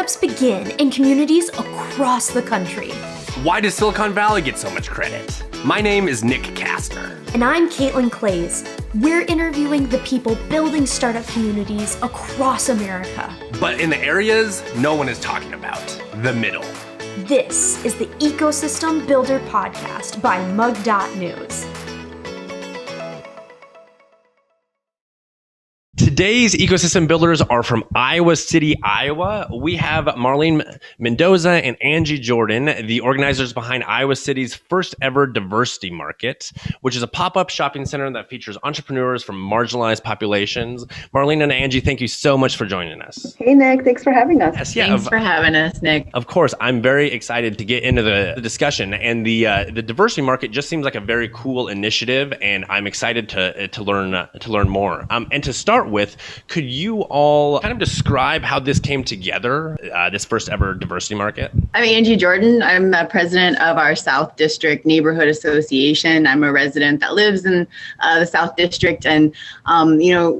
Startups begin in communities across the country. Why does Silicon Valley get so much credit? My name is Nick Kastner. And I'm Caitlin Clays. We're interviewing the people building startup communities across America. But in the areas no one is talking about, the middle. This is the Ecosystem Builder Podcast by mug.news. Today's ecosystem builders are from Iowa City, Iowa. We have Marlén Mendoza and Angie Jordan, the organizers behind Iowa City's first ever diversity market, which is a pop-up shopping center that features entrepreneurs from marginalized populations. Marlén and Angie, thank you so much for joining us. Hey, Nick. Thanks for having us. Yes, Thanks for having us, Nick. Of course, I'm very excited to get into the discussion, and the diversity market just seems like a very cool initiative, and I'm excited to learn more. And to start with, could you all kind of describe how this came together, this first ever diversity market? I'm Angie Jordan. I'm the president of our South District Neighborhood Association. I'm a resident that lives in the South District, and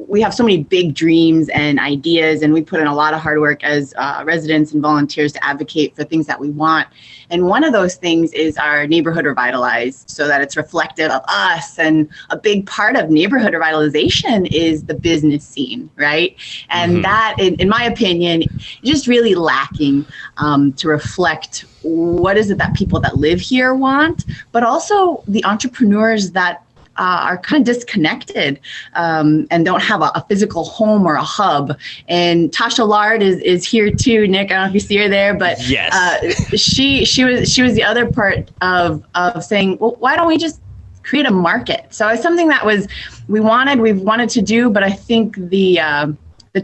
we have so many big dreams and ideas, and we put in a lot of hard work as residents and volunteers to advocate for things that we want. And one of those things is our neighborhood revitalized, so that it's reflective of us. And a big part of neighborhood revitalization is the business scene, right? And that, in my opinion, is just really lacking to reflect what is it that people that live here want, but also the entrepreneurs that are kind of disconnected and don't have a physical home or a hub. And Tasha Lard is here too, Nick. I don't know if you see her there, but yes. She was the other part of saying, well, why don't we just create a market? So it's something that we've wanted to do, but I think the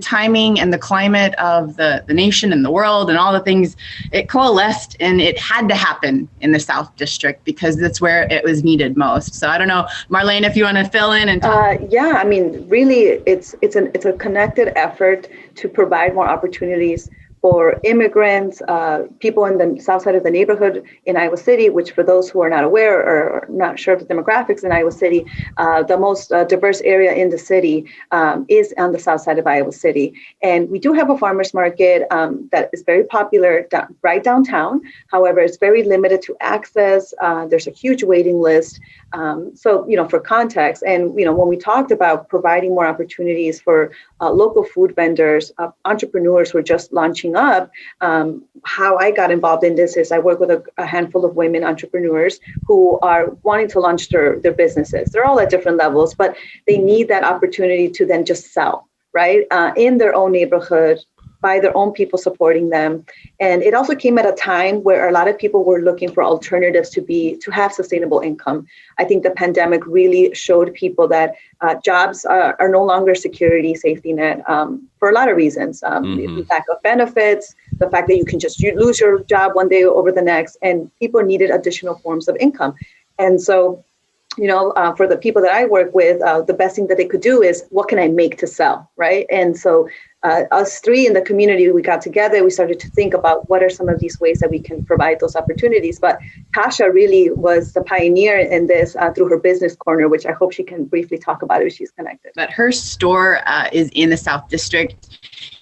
timing and the climate of the nation and the world and all the things, it coalesced, and it had to happen in the South District because that's where it was needed most. So I don't know, Marlén, if you want to fill in and talk. Yeah, I mean, really, it's a connected effort to provide more opportunities for immigrants, people in the south side of the neighborhood in Iowa City, which for those who are not aware or not sure of the demographics in Iowa City, the most diverse area in the city is on the south side of Iowa City. And we do have a farmers market that is very popular right downtown. However, it's very limited to access. There's a huge waiting list. So, for context, and, when we talked about providing more opportunities for local food vendors, entrepreneurs who are just launching up, how I got involved in this is I work with a handful of women entrepreneurs who are wanting to launch their businesses. They're all at different levels, but they need that opportunity to then just sell, right, in their own neighborhood, by their own people supporting them. And it also came at a time where a lot of people were looking for alternatives to have sustainable income. I think the pandemic really showed people that jobs are no longer security, safety net for a lot of reasons. The lack of benefits, the fact that you can just lose your job one day over the next, and people needed additional forms of income. And so, for the people that I work with, the best thing that they could do is, what can I make to sell, right? And so us three in the community, we got together, we started to think about what are some of these ways that we can provide those opportunities. But Tasha really was the pioneer in this through her business corner, which I hope she can briefly talk about if she's connected. But her store is in the South District.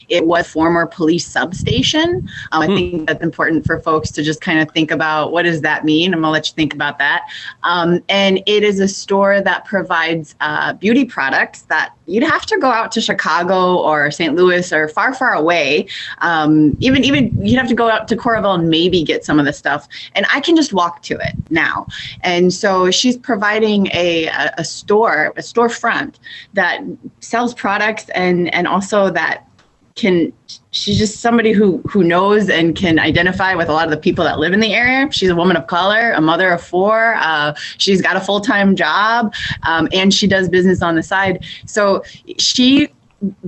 It was former police substation. I think that's important for folks to just kind of think about, what does that mean? I'm going to let you think about that. And it is a store that provides beauty products that you'd have to go out to Chicago or St. Louis or far, far away. Even you'd have to go out to Coralville and maybe get some of the stuff. And I can just walk to it now. And so she's providing a storefront that sells products and also that she's just somebody who knows and can identify with a lot of the people that live in the area. She's a woman of color, a mother of four. She's got a full-time job, and she does business on the side. So she,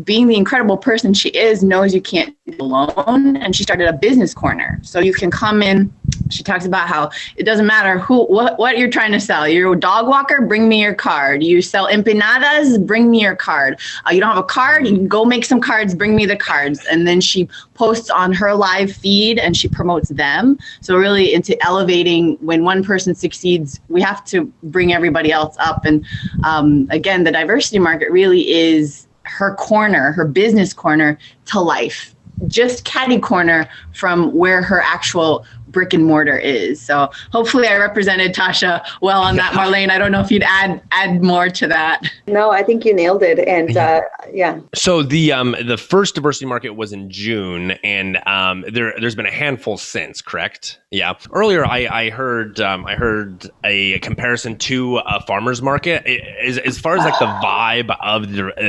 being the incredible person she is, knows you can't be alone, and she started a business corner. So you can come in. She talks about how it doesn't matter what you're trying to sell. You're a dog walker, bring me your card. You sell empanadas, bring me your card. You don't have a card, you can go make some cards, bring me the cards. And then she posts on her live feed and she promotes them. So really into elevating, when one person succeeds, we have to bring everybody else up. And again, the diversity market really is her corner, her business corner to life. just catty corner from where her actual brick and mortar is. So hopefully I represented Tasha well on that, Marlene. I don't know if you'd add more to that. No, I think you nailed it. And yeah. So the first diversity market was in June, and there's been a handful since, correct? Yeah. Earlier, I heard a comparison to a farmer's market. As far as like the vibe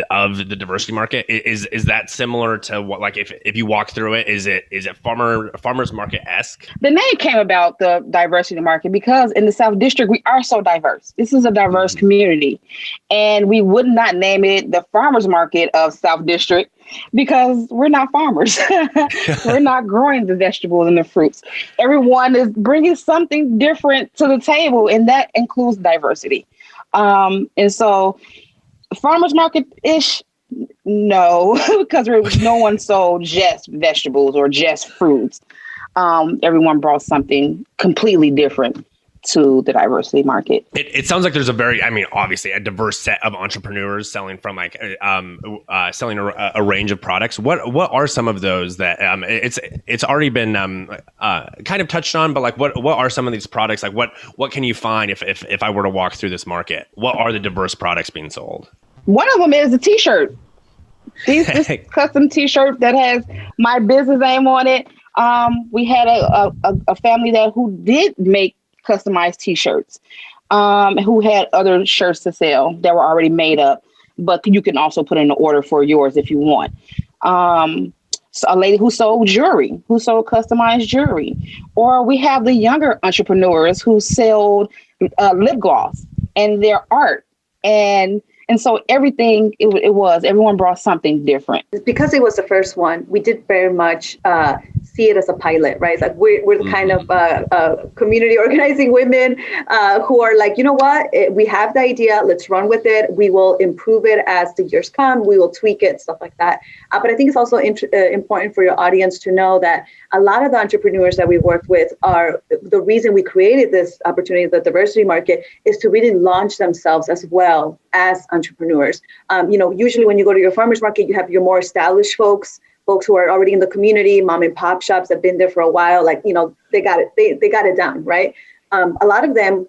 of the diversity market, is that similar to what, like if you walk through it, is it farmer's market-esque? The name came about, the diversity market, because in the South District, we are so diverse. This is a diverse community. And we would not name it the farmers market of South District because we're not farmers. We're not growing the vegetables and the fruits. Everyone is bringing something different to the table, and that includes diversity. And so farmers market-ish, no, because no one sold just vegetables or just fruits. Everyone brought something completely different to the diversity market. It sounds like there's obviously a diverse set of entrepreneurs selling from selling a range of products. What are some of those that it's already been kind of touched on, but like what are some of these products? Like what can you find if I were to walk through this market? What are the diverse products being sold? One of them is a t-shirt. This custom t-shirt that has my business name on it. We had a family who did make customized t-shirts, who had other shirts to sell that were already made up, but you can also put in an order for yours if you want. So a lady who sold customized jewelry, or we have the younger entrepreneurs who sold lip gloss and their art. And so everything, everyone brought something different. Because it was the first one, we did very much see it as a pilot, right? Like we're the kind of community organizing women who are like, you know what, we have the idea, let's run with it. We will improve it as the years come. We will tweak it, stuff like that. But I think it's also important for your audience to know that a lot of the entrepreneurs that we worked with are the reason we created this opportunity, the diversity market, is to really launch themselves as well as entrepreneurs. Usually when you go to your farmers market, you have your more established folks who are already in the community, mom and pop shops that have been there for a while, they got it down, right? A lot of them,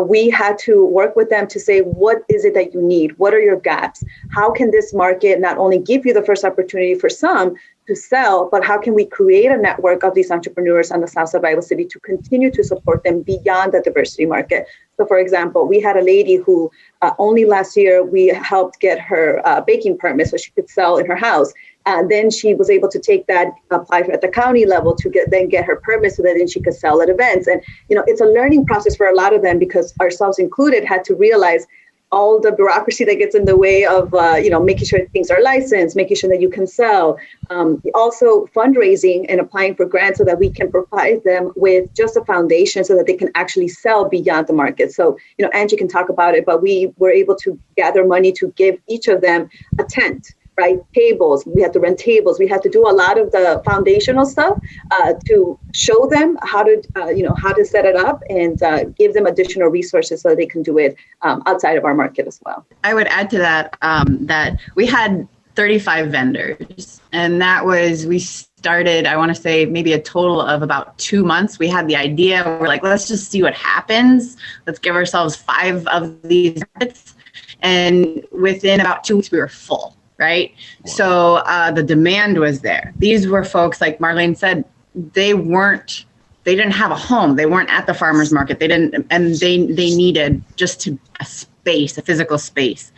we had to work with them to say, what is it that you need? What are your gaps? How can this market not only give you the first opportunity for some to sell, but how can we create a network of these entrepreneurs on the south side of Iowa City to continue to support them beyond the diversity market? So for example, we had a lady who only last year we helped get her baking permit so she could sell in her house. Then she was able to take that, apply at the county level to get her permit so that then she could sell at events. And, it's a learning process for a lot of them because ourselves included had to realize all the bureaucracy that gets in the way of, making sure things are licensed, making sure that you can sell. Also fundraising and applying for grants so that we can provide them with just a foundation so that they can actually sell beyond the market. So, Angie can talk about it, but we were able to gather money to give each of them a tent. Right? Tables. We had to rent tables. We had to do a lot of the foundational stuff to show them how to set it up and give them additional resources so they can do it outside of our market as well. I would add to that that we had 35 vendors, and we started, I want to say maybe a total of about 2 months. We had the idea. We're like, let's just see what happens. Let's give ourselves 5 of these markets. And within about 2 weeks, we were full. Right. Wow. So the demand was there. These were folks, like Marlene said, they didn't have a home. They weren't at the farmer's market. They needed just a physical space.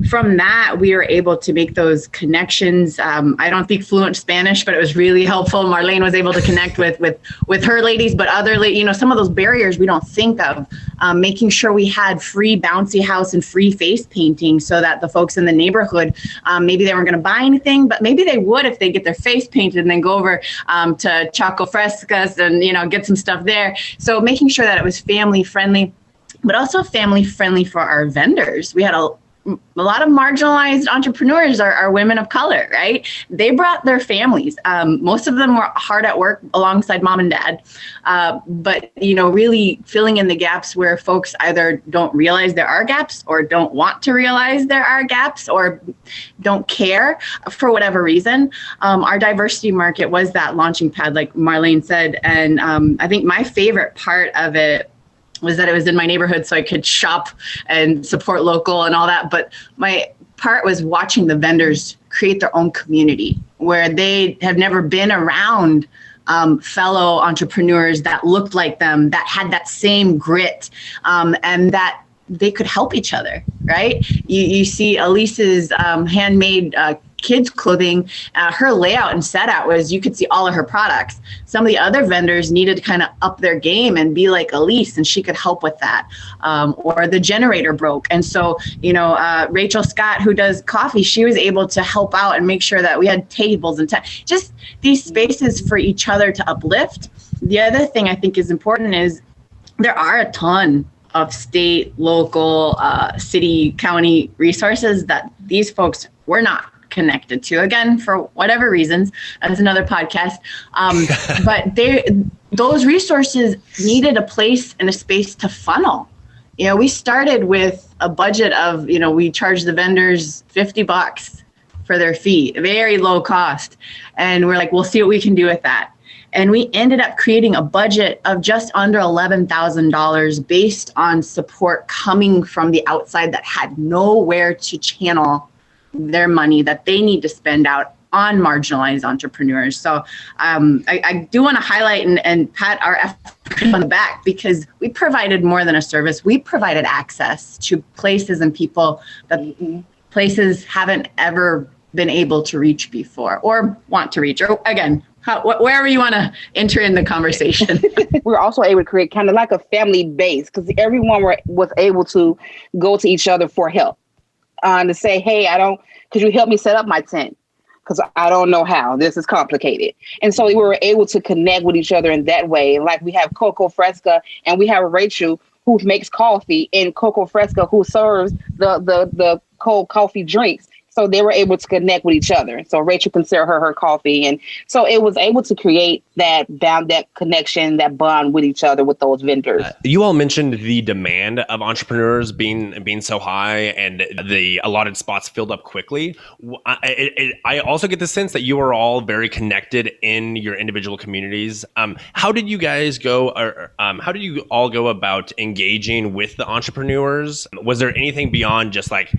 From that, we were able to make those connections. I don't speak fluent Spanish, but it was really helpful. Marlene was able to connect with her ladies, but some of those barriers we don't think of, making sure we had free bouncy house and free face painting so that the folks in the neighborhood, maybe they weren't going to buy anything, but maybe they would if they get their face painted and then go over to Choco Frescas and, get some stuff there. So making sure that it was family friendly, but also family friendly for our vendors. We had a lot of marginalized entrepreneurs are women of color, right? They brought their families. Most of them were hard at work alongside mom and dad, but really filling in the gaps where folks either don't realize there are gaps or don't want to realize there are gaps or don't care for whatever reason. Our diversity market was that launching pad, like Marlén said, and I think my favorite part of it was that it was in my neighborhood, so I could shop and support local and all that. But my part was watching the vendors create their own community where they have never been around fellow entrepreneurs that looked like them, that had that same grit, and that they could help each other, right? You see Elise's handmade kids clothing, her layout and setup was you could see all of her products. Some of the other vendors needed to kind of up their game and be like Elise, and she could help with that. Or the generator broke. And so, Rachel Scott, who does coffee, she was able to help out and make sure that we had tables and just these spaces for each other to uplift. The other thing I think is important is there are a ton of state, local, city, county resources that these folks were not connected to, again, for whatever reasons. That's another podcast. But those resources needed a place and a space to funnel. We started with a budget of, we charged the vendors $50 for their fee, very low cost. And we're like, we'll see what we can do with that. And we ended up creating a budget of just under $11,000 based on support coming from the outside that had nowhere to channel their money that they need to spend out on marginalized entrepreneurs. So I do want to highlight and pat our effort on the back, because we provided more than a service. We provided access to places and people that places haven't ever been able to reach before or want to reach, or again, wherever you want to enter in the conversation. We were also able to create kind of like a family base, because everyone was able to go to each other for help. To say, hey, could you help me set up my tent? Because I don't know how. This is complicated. And so we were able to connect with each other in that way. Like we have Coco Fresca and we have Rachel who makes coffee, and Coco Fresca who serves the cold coffee drinks. So they were able to connect with each other. So Rachel can sell her coffee. And so it was able to create that connection, that bond with each other with those vendors. You all mentioned the demand of entrepreneurs being so high and the allotted spots filled up quickly. I also get the sense that you are all very connected in your individual communities. How did you guys go, or how did you all go about engaging with the entrepreneurs? Was there anything beyond just like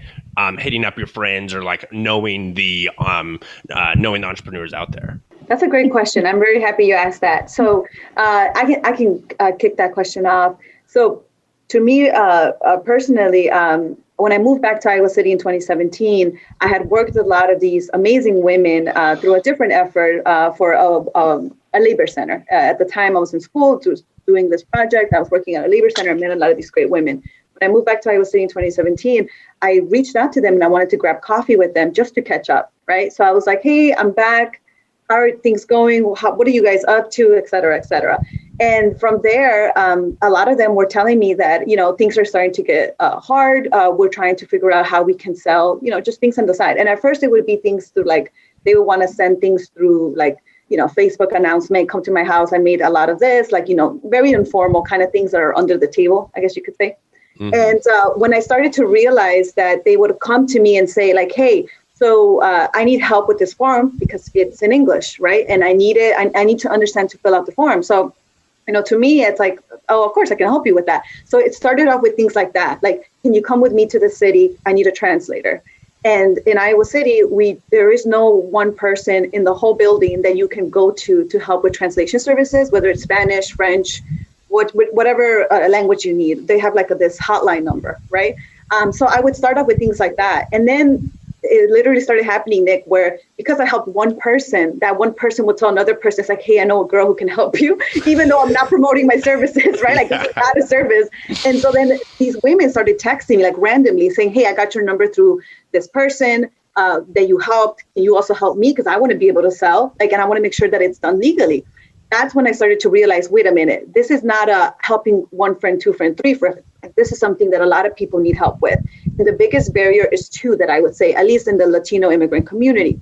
hitting up your friends or like knowing the entrepreneurs out there? That's a great question. I'm very happy you asked that. So I can kick that question off. So to me personally, when I moved back to Iowa City in 2017, I had worked with a lot of these amazing women through a different effort for a labor center. At the time I was in school doing this project. I was working at a labor center and met a lot of these great women. When I moved back to Iowa City in 2017, I reached out to them and I wanted to grab coffee with them just to catch up, right? So I was like, hey, I'm back. How are things going? What are you guys up to, et cetera, et cetera. And from there, a lot of them were telling me that, things are starting to get hard. We're trying to figure out how we can sell, just things on the side. And at first it would be things through they would want to send things through Facebook announcement, come to my house. I made a lot of this, very informal kind of things that are under the table, I guess you could say. Mm-hmm. And when I started to realize that they would come to me and say hey, so I need help with this form because it's in English, right? And I need to understand to fill out the form. So, to me, it's like, oh, of course I can help you with that. So it started off with things like that. Like, can you come with me to the city? I need a translator. And in Iowa City, there is no one person in the whole building that you can go to help with translation services, whether it's Spanish, French, whatever language you need. They have this hotline number, right? So I would start off with things like that. And then it literally started happening, Nick, where because I helped one person, that one person would tell another person, it's like, hey, I know a girl who can help you, even though I'm not promoting my services, right? It's not a service. And so then these women started texting me randomly saying, hey, I got your number through this person that you helped. Can you also help me? Because I want to be able to sell, and I want to make sure that it's done legally. that's when I started to realize, wait a minute, this is not a helping one friend, two friend, three friend. This is something that a lot of people need help with. And the biggest barrier is two that I would say, at least in the Latino immigrant community,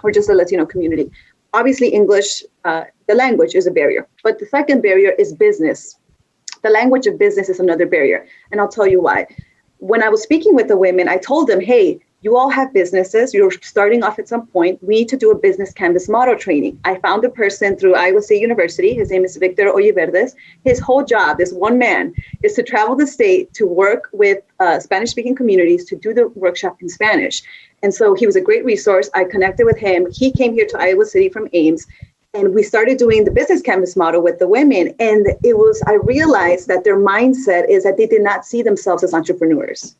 or just the Latino community. Obviously, English, the language is a barrier. But the second barrier is business. The language of business is another barrier. And I'll tell you why. When I was speaking with the women, I told them, hey, you all have businesses. You're starting off at some point. We need to do a business canvas model training. I found a person through Iowa State University. His name is Victor Olliverdes. His whole job, this one man, is to travel the state to work with Spanish-speaking communities to do the workshop in Spanish. And so he was a great resource. I connected with him. He came here to Iowa City from Ames. And we started doing the business canvas model with the women. And I realized that their mindset is that they did not see themselves as entrepreneurs.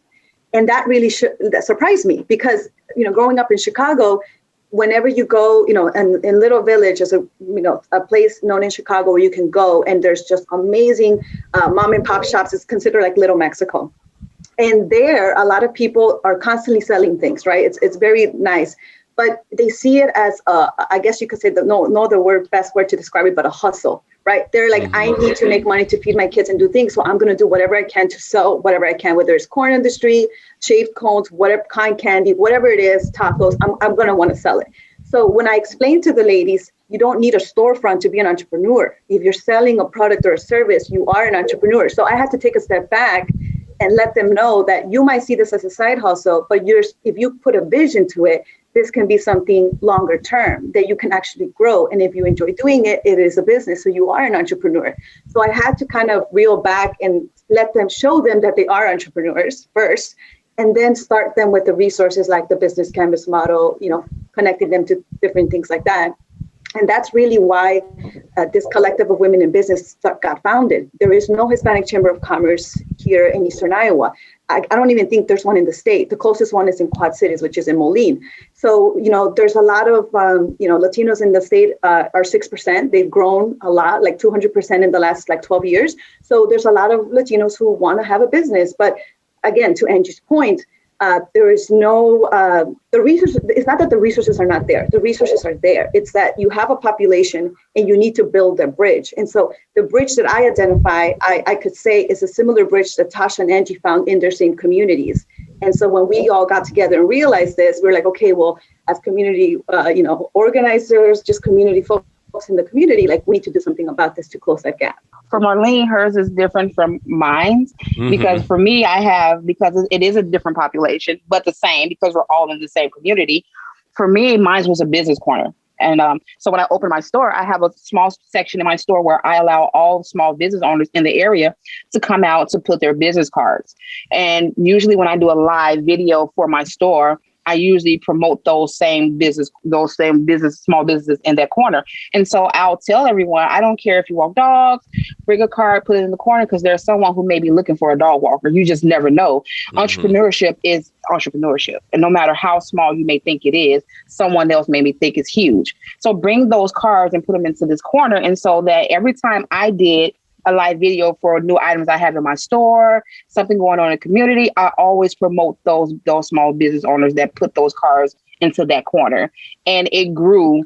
And that really that surprised me because, growing up in Chicago, whenever you go, and in Little Village is a place known in Chicago where you can go and there's just amazing mom and pop shops. It's considered like Little Mexico. And there, a lot of people are constantly selling things, right? It's very nice. But they see it as, I guess you could say, best word to describe it, but a hustle, right? They're like, I need to make money to feed my kids and do things. So I'm going to do whatever I can to sell whatever I can, whether it's corn in the street, shaved cones, whatever kind candy, whatever it is, tacos, I'm going to want to sell it. So when I explain to the ladies, you don't need a storefront to be an entrepreneur. If you're selling a product or a service, you are an entrepreneur. So I had to take a step back and let them know that you might see this as a side hustle, but if you put a vision to it, this can be something longer term that you can actually grow. And if you enjoy doing it, it is a business. So you are an entrepreneur. So I had to kind of reel back and show them that they are entrepreneurs first, and then start them with the resources like the business canvas model, connecting them to different things like that. And that's really why this collective of women in business got founded. There is no Hispanic Chamber of Commerce here in Eastern Iowa. I don't even think there's one in the state. The closest one is in Quad Cities, which is in Moline. So, there's a lot of, Latinos in the state are 6%. They've grown a lot, like 200% in the last 12 years. So there's a lot of Latinos who want to have a business. But again, to Angie's point, there is no, the resources, it's not that the resources are not there. The resources are there. It's that you have a population and you need to build a bridge. And so the bridge that I identify, I could say is a similar bridge that Tasha and Angie found in their same communities. And so when we all got together and realized this, we're like, okay, well, as community, organizers, just community folks in the community, we need to do something about this to close that gap. For Marlene, hers is different from mine because for me, because it is a different population, but the same because we're all in the same community. For me, mine was a business corner. And so when I open my store, I have a small section in my store where I allow all small business owners in the area to come out to put their business cards. And usually when I do a live video for my store, I usually promote those same small businesses in that corner. And so I'll tell everyone, I don't care if you walk dogs, bring a card, put it in the corner, because there's someone who may be looking for a dog walker. You just never know. Entrepreneurship is entrepreneurship. And no matter how small you may think it is, someone else may think it's huge. So bring those cards and put them into this corner. And so that every time I did a live video for new items I have in my store, something going on in the community, I always promote those small business owners that put those cards into that corner. And it grew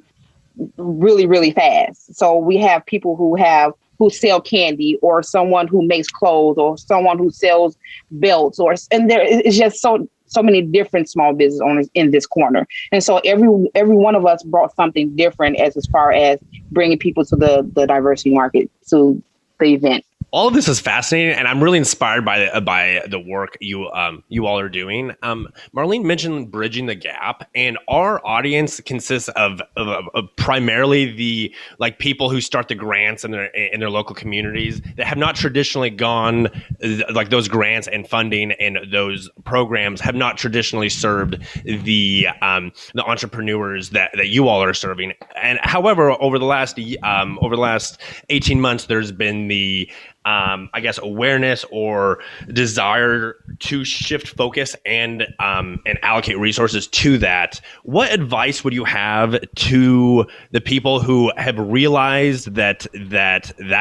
really, really fast. So we have people who sell candy, or someone who makes clothes, or someone who sells belts, and there is just so many different small business owners in this corner. And so every one of us brought something different as far as bringing people to the diversity market, to the event. All of this is fascinating, and I'm really inspired by the work you all are doing. Marlene mentioned bridging the gap, and our audience consists of primarily the people who start the grants in their local communities that have not traditionally gone, those grants and funding and those programs have not traditionally served the entrepreneurs that you all are serving. And however, over the last 18 months, there's been the awareness or desire to shift focus and allocate resources to that. What advice would you have to the people who have realized that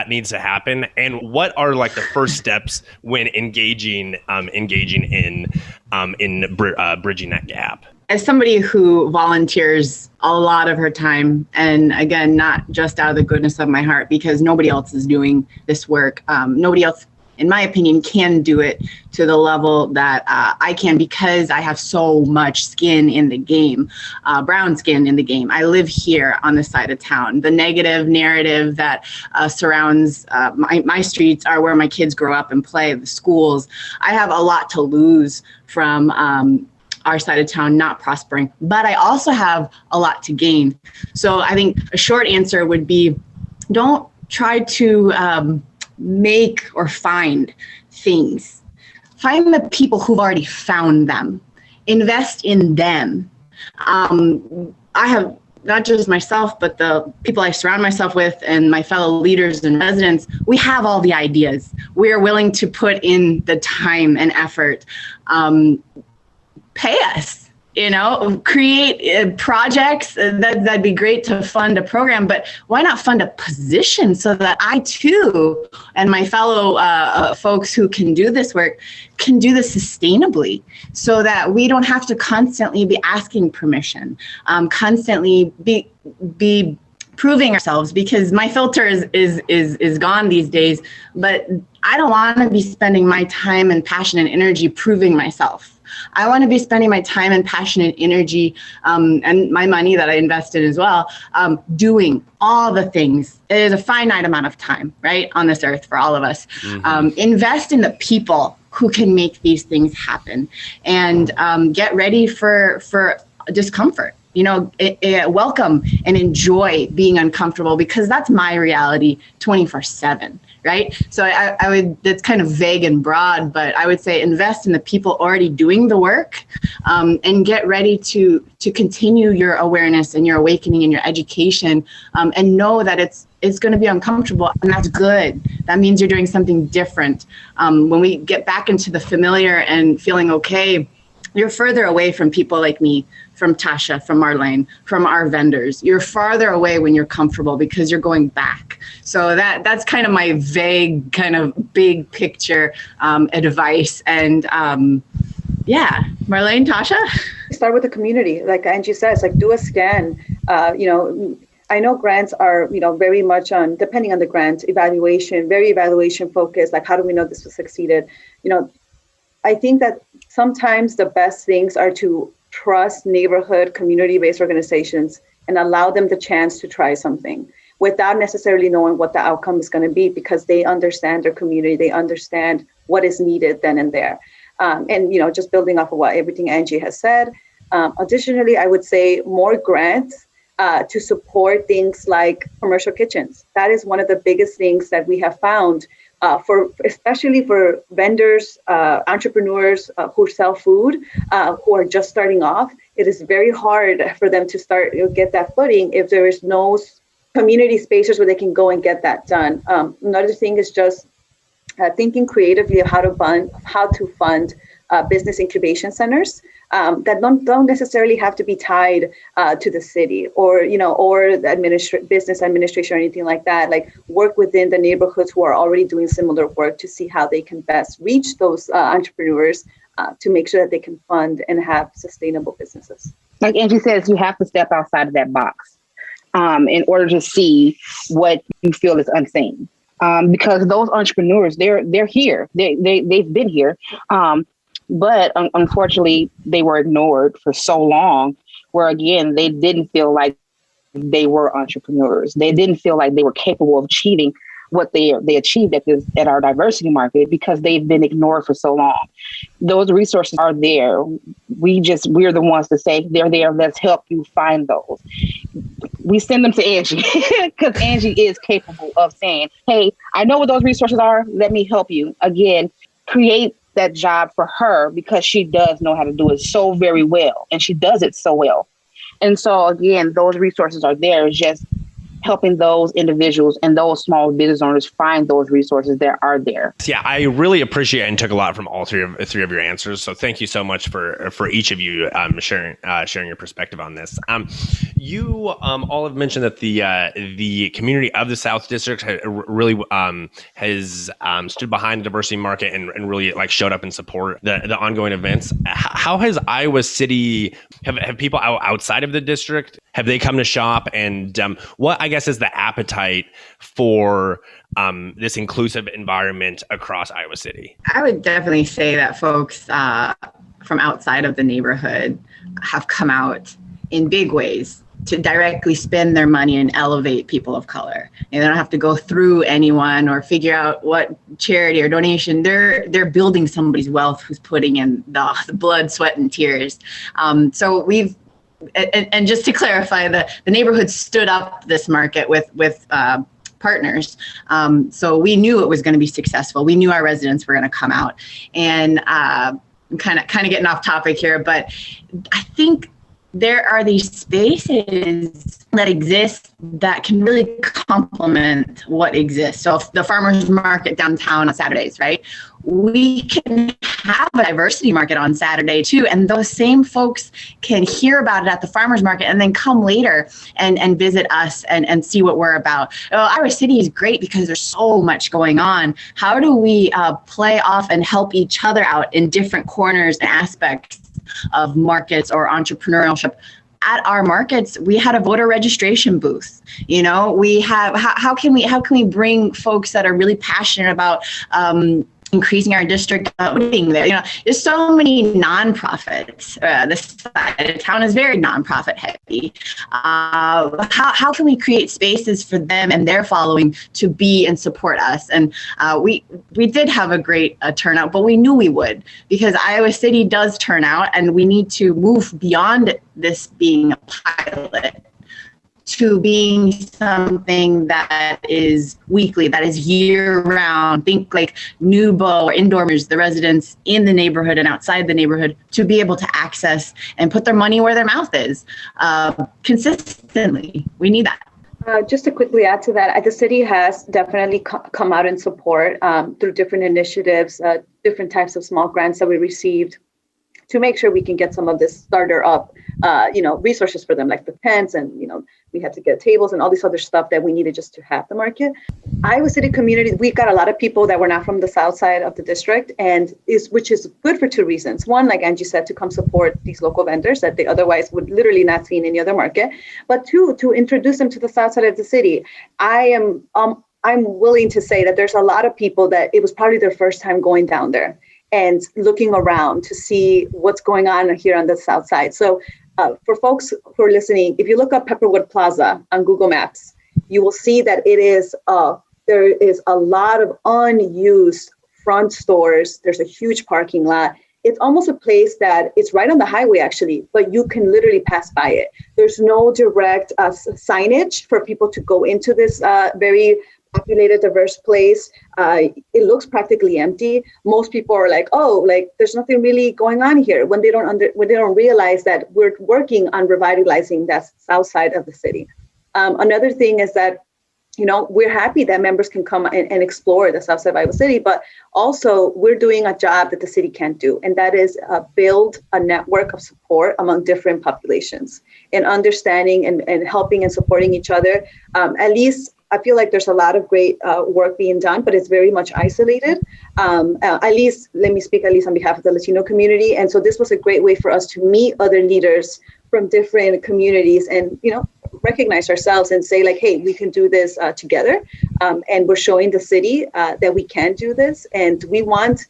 needs to happen? And what are the first steps when engaging in bridging that gap? as somebody who volunteers a lot of her time, and again, not just out of the goodness of my heart, because nobody else is doing this work. Nobody else, in my opinion, can do it to the level that I can, because I have so much skin in the game, brown skin in the game. I live here on this side of town. The negative narrative that surrounds my streets are where my kids grow up and play, the schools. I have a lot to lose from our side of town not prospering, but I also have a lot to gain. So I think a short answer would be, don't try to make or find things. Find the people who've already found them. Invest in them. I have not just myself, but the people I surround myself with and my fellow leaders and residents, we have all the ideas. We are willing to put in the time and effort. Pay us, create projects. That'd be great to fund a program, but why not fund a position so that I too, and my fellow folks who can do this work, can do this sustainably, so that we don't have to constantly be asking permission, constantly be proving ourselves, because my filter is gone these days, but I don't want to be spending my time and passion and energy proving myself. I want to be spending my time and passion and energy and my money that I invested as well, doing all the things. It is a finite amount of time, right, on this earth for all of us. Mm-hmm. Invest in the people who can make these things happen, and get ready for discomfort. Welcome and enjoy being uncomfortable, because that's my reality 24/7. Right? So I would, that's kind of vague and broad, but I would say invest in the people already doing the work, and get ready to continue your awareness and your awakening and your education, and know that it's going to be uncomfortable, and that's good. That means you're doing something different. When we get back into the familiar and feeling okay, you're further away from people like me, from Tasha, from Marlén, from our vendors. You're farther away when you're comfortable, because you're going back. So that's kind of my vague, kind of big picture advice. And Marlén, Tasha? Start with the community. Like Angie says, like do a scan. I know grants are, very much on, depending on the grant, evaluation, very evaluation focused. Like, how do we know this was succeeded? I think that sometimes the best things are to trust neighborhood community-based organizations and allow them the chance to try something without necessarily knowing what the outcome is going to be, because they understand their community, they understand what is needed then and there. And just building off of everything Angie has said. Additionally, I would say more grants to support things like commercial kitchens. That is one of the biggest things that we have found especially for vendors, entrepreneurs who sell food, who are just starting off. It is very hard for them to get that footing if there is no community spaces where they can go and get that done. Another thing is just thinking creatively of how to fund business incubation centers that don't necessarily have to be tied to the city or the business administration or anything like that. Like, work within the neighborhoods who are already doing similar work to see how they can best reach those entrepreneurs to make sure that they can fund and have sustainable businesses. Like Angie says, you have to step outside of that box in order to see what you feel is unseen. Because those entrepreneurs, they're here. They've been here. But unfortunately, they were ignored for so long, where, again, they didn't feel like they were entrepreneurs. They didn't feel like they were capable of achieving what they achieved at our diversity market, because they've been ignored for so long. Those resources are there. We're the ones to say they're there. Let's help you find those. We send them to Angie, because Angie is capable of saying, hey, I know what those resources are. Let me help you. Again, create that job for her, because she does know how to do it so very well, and she does it so well. And so, again, those resources are there. It's just helping those individuals and those small business owners find those resources that are there. Yeah, I really appreciate and took a lot from all three of your answers. So thank you so much for each of you sharing your perspective on this. You all have mentioned that the community of the South District really has stood behind the diversity market and really like showed up and support the ongoing events. How has Iowa City have people outside of the district, have they come to shop, and what I guess is the appetite for this inclusive environment across Iowa City? I would definitely say that folks from outside of the neighborhood have come out in big ways to directly spend their money and elevate people of color. And they don't have to go through anyone or figure out what charity or donation. They're building somebody's wealth who's putting in the blood, sweat, and tears. So we've, and just to clarify, the neighborhood stood up this market with partners. So we knew it was going to be successful. We knew our residents were going to come out. And I'm kind of getting off topic here, but I think there are these spaces that exist that can really complement what exists. So the farmers market downtown on Saturdays, right? We can have a diversity market on Saturday too. And those same folks can hear about it at the farmers market and then come later and visit us and see what we're about. Iowa City is great because there's so much going on. How do we play off and help each other out in different corners and aspects of markets or entrepreneurship? At our markets, we had a voter registration booth. You know, we have, how can we bring folks that are really passionate about increasing our district voting there? You know, there's so many nonprofits. This side of town is very nonprofit heavy. How can we create spaces for them and their following to be and support us? And we did have a great turnout, but we knew we would, because Iowa City does turn out, and we need to move beyond this being a pilot to being something that is weekly, that is year-round. Think like Nubo or Indoors, the residents in the neighborhood and outside the neighborhood, to be able to access and put their money where their mouth is consistently. We need that. Just to quickly add to that, the city has definitely come out in support through different initiatives, different types of small grants that we received, to make sure we can get some of this starter up, resources for them, like the tents, and, we had to get tables and all this other stuff that we needed just to have the market. Iowa City community, we've got a lot of people that were not from the south side of the district, which is good for two reasons. One, like Angie said, to come support these local vendors that they otherwise would literally not see in any other market. But two, to introduce them to the south side of the city. I'm willing to say that there's a lot of people that it was probably their first time going down there and looking around to see what's going on here on the south side. So for folks who are listening, if you look up Pepperwood Plaza on Google Maps, you will see that there is a lot of unused front stores. There's a huge parking lot. It's almost a place that it's right on the highway, actually, but you can literally pass by it. There's no direct signage for people to go into this very populated, diverse place. It looks practically empty. Most people are like, there's nothing really going on here, when they don't realize that we're working on revitalizing that south side of the city. Another thing is that, we're happy that members can come and explore the south side of Iowa City, but also we're doing a job that the city can't do, and that is build a network of support among different populations and understanding and helping and supporting each other. At least I feel like there's a lot of great work being done, but it's very much isolated. At least, let me speak at least on behalf of the Latino community. And so this was a great way for us to meet other leaders from different communities and, recognize ourselves and say, like, hey, we can do this together. And we're showing the city that we can do this. And we want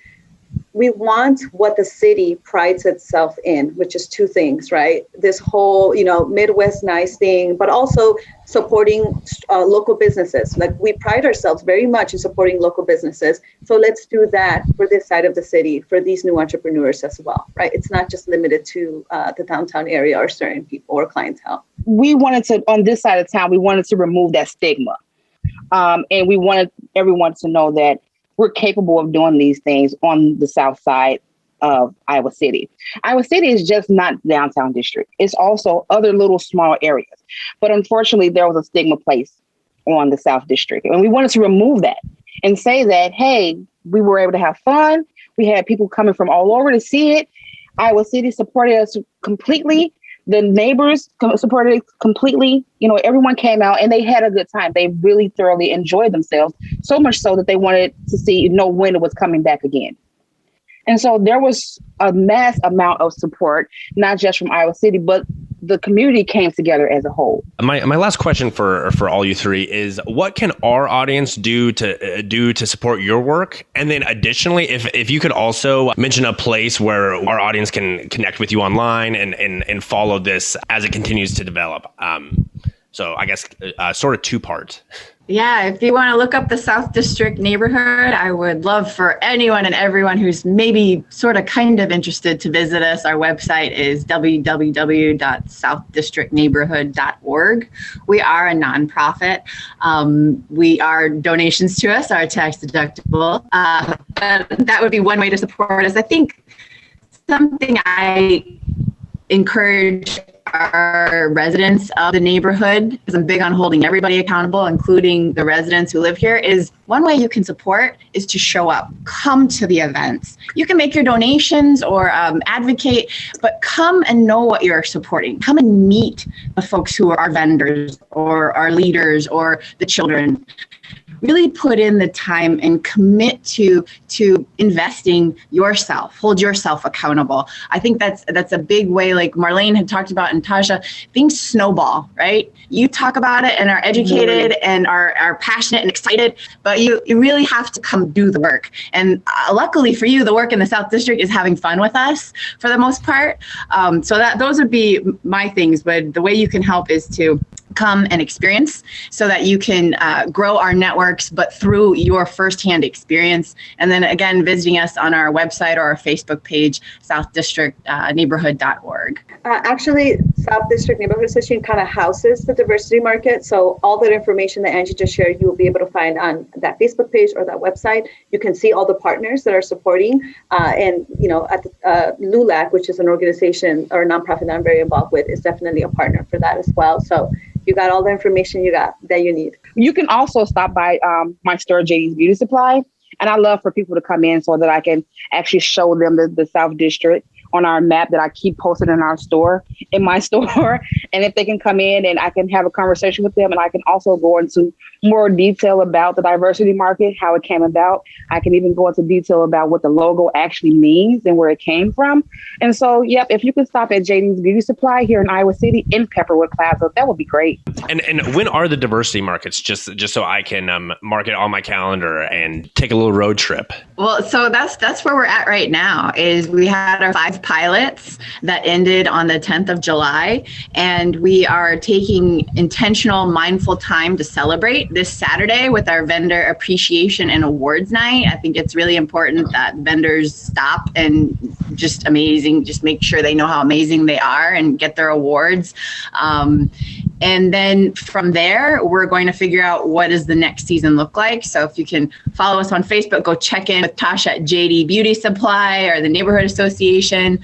what the city prides itself in, which is two things, right? This whole, Midwest nice thing, but also supporting local businesses. Like, we pride ourselves very much in supporting local businesses. So let's do that for this side of the city, for these new entrepreneurs as well, right? It's not just limited to the downtown area or certain people or clientele. We wanted to, on this side of town, we wanted to remove that stigma. And we wanted everyone to know that we're capable of doing these things on the south side of Iowa City. Iowa City is just not downtown district. It's also other little small areas. But unfortunately, there was a stigma placed on the South District. And we wanted to remove that and say that, hey, we were able to have fun. We had people coming from all over to see it. Iowa City supported us completely. The neighbors supported it completely. You know, everyone came out and they had a good time. They really thoroughly enjoyed themselves, so much so that they wanted to know when it was coming back again. And so there was a mass amount of support, not just from Iowa City, but the community came together as a whole. My last question for all you three is, what can our audience do to support your work? And then additionally, if you could also mention a place where our audience can connect with you online and follow this as it continues to develop. So I guess sort of two-part. Yeah, if you want to look up the South District neighborhood, I would love for anyone and everyone who's maybe sort of kind of interested to visit us. Our website is www.southdistrictneighborhood.org. We are a nonprofit. Our donations to us are tax deductible. That would be one way to support us. I think something I encourage our residents of the neighborhood, because I'm big on holding everybody accountable, including the residents who live here, is one way you can support is to show up, come to the events. You can make your donations or advocate, but come and know what you're supporting. Come and meet the folks who are our vendors or our leaders or the children. Really put in the time and commit to investing yourself, hold yourself accountable. I think that's a big way, like Marlén had talked about and Tasha, things snowball, right? You talk about it and are educated and are passionate and excited, but you really have to come do the work. And luckily for you, the work in the South District is having fun with us for the most part. So those would be my things, but the way you can help is to come and experience so that you can grow our networks, but through your firsthand experience. And then again, visiting us on our website or our Facebook page, southdistrictneighborhood.org. Actually, South District Neighborhood Association kind of houses the diversity market. So all that information that Angie just shared, you will be able to find on that Facebook page or that website. You can see all the partners that are supporting. And, you know, at LULAC, which is an organization or a nonprofit that I'm very involved with, is definitely a partner for that as well. So you got all the information that you need. You can also stop by my store, JD's Beauty Supply. And I love for people to come in so that I can actually show them the South District on our map that I keep posted in my store. And if they can come in and I can have a conversation with them, and I can also go into more detail about the diversity market, how it came about. I can even go into detail about what the logo actually means and where it came from. And so, yep, if you can stop at JD's Beauty Supply here in Iowa City in Pepperwood Plaza, that would be great. And when are the diversity markets? Just so I can mark it on my calendar and take a little road trip. Well, so that's where we're at right now. Is we had our 5 pilots that ended on the 10th of July, and we are taking intentional, mindful time to celebrate this Saturday with our vendor appreciation and awards night. I think it's really important that vendors stop and just make sure they know how amazing they are and get their awards. And then from there, we're going to figure out what does the next season look like. So if you can follow us on Facebook, go check in with Tasha at JD Beauty Supply or the Neighborhood Association.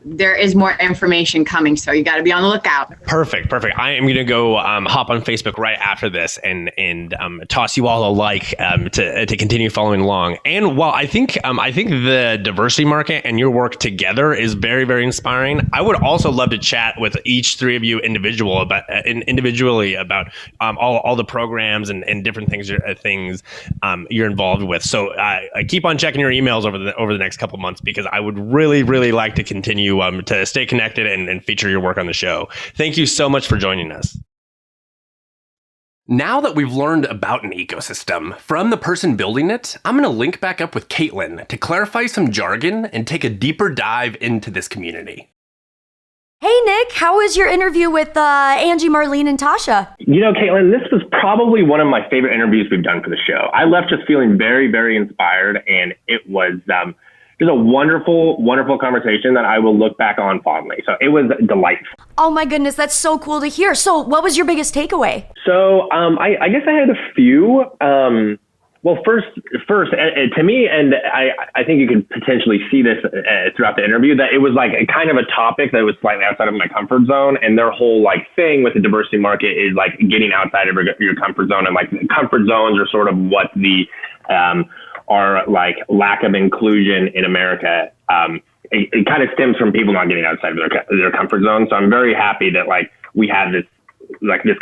There is more information coming, so you got to be on the lookout. Perfect. I am going to go hop on Facebook right after this and toss you all a like to continue following along. And while I think the diversity market and your work together is very, very inspiring, I would also love to chat with each three of you individually about all the programs and different things you're involved with. So I keep on checking your emails over the next couple months, because I would really, really like to continue to stay connected and feature your work on the show. Thank you so much for joining us. Now that we've learned about an ecosystem from the person building it, I'm going to link back up with Caitlin to clarify some jargon and take a deeper dive into this community. Hey, Nick, how was your interview with Angie, Marlén, and Tasha? You know, Caitlin, this was probably one of my favorite interviews we've done for the show. I left just feeling very, very inspired, and it was just a wonderful, wonderful conversation that I will look back on fondly. So it was delightful. Oh my goodness, that's so cool to hear. So what was your biggest takeaway? So I guess I had a few. Well, first, to me, and I think you could potentially see this throughout the interview, that it was like a kind of a topic that was slightly outside of my comfort zone. And their whole like thing with the diversity market is like getting outside of your comfort zone. And like comfort zones are sort of what the our like lack of inclusion in America. It kind of stems from people not getting outside of their comfort zone. So I'm very happy that like we had this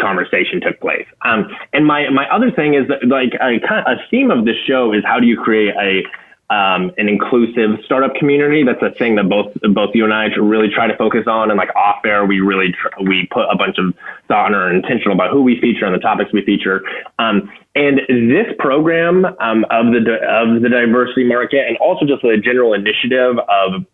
conversation took place. And my other thing is that, like a theme of this show is how do you create an inclusive startup community? That's a thing that both you and I really try to focus on. And like off air, we put a bunch of thought and are intentional about who we feature and the topics we feature. And this program of the diversity market, and also just the general initiative of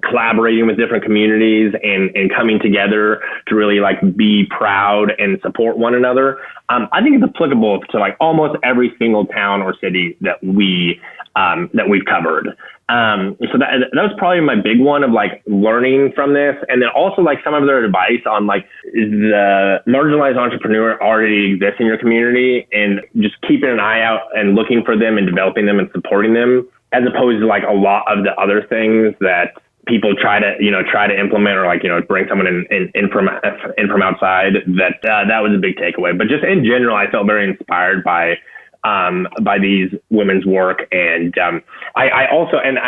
collaborating with different communities and coming together to really like be proud and support one another. I think it's applicable to like almost every single town or city that we've covered. So that was probably my big one of like learning from this. And then also like some of their advice on like the marginalized entrepreneur already exists in your community and just keeping an eye out and looking for them and developing them and supporting them, as opposed to like a lot of the other things that people try to implement or like, bring someone in from outside. That was a big takeaway. But just in general, I felt very inspired by these women's work. And I also, and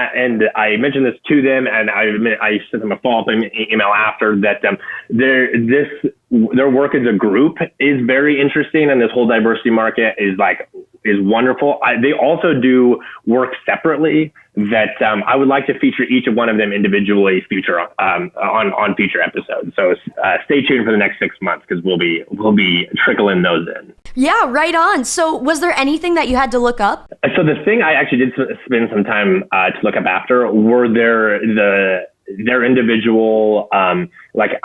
I mentioned this to them, and I sent them a follow-up email after that. Their work as a group is very interesting, and this whole diversity market is wonderful. They also do work separately that I would like to feature each of one of them individually on future episodes. So stay tuned for the next 6 months, because we'll be trickling those in. Yeah, right on. So was there anything that you had to look up? So the thing I actually did spend some time to look up after were their individual, I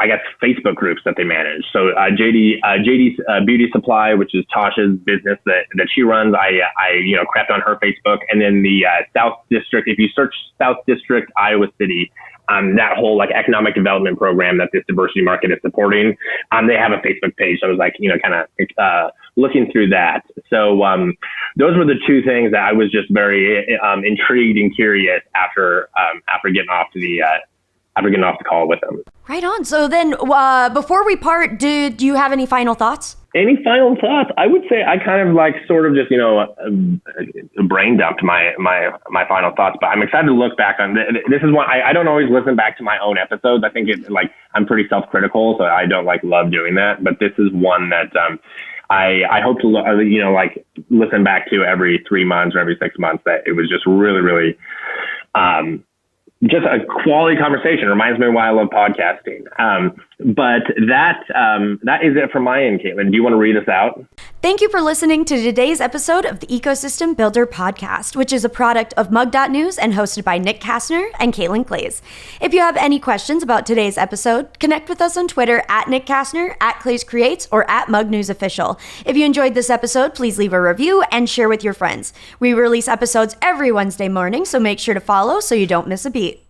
guess, Facebook groups that they manage. So JD's Beauty Supply, which is Tasha's business that she runs, I crapped on her Facebook. And then the South District, if you search South District, Iowa City, that whole like economic development program that this diversity market is supporting, they have a Facebook page. So I was like, kind of looking through that. So those were the two things that I was just very intrigued and curious after getting off the call with them. Right on. So then before we part, do you have any final thoughts? Any final thoughts? I would say I kind of like sort of just, brain dumped my final thoughts, but I'm excited to look back on this. Is one I don't always listen back to my own episodes. I think I'm pretty self-critical, so I don't love doing that. But this is one that I hope to listen back to every 3 months or every 6 months. That it was just really, really just a quality conversation. It reminds me of why I love podcasting. But that is it from my end, Caitlin. Do you want to read us out? Thank you for listening to today's episode of the Ecosystem Builder Podcast, which is a product of mug.news and hosted by Nick Kastner and Caitlin Clays. If you have any questions about today's episode, connect with us on Twitter at Nick Kastner, at Clays Creates, or at Mug News Official. If you enjoyed this episode, please leave a review and share with your friends. We release episodes every Wednesday morning, so make sure to follow so you don't miss a beat.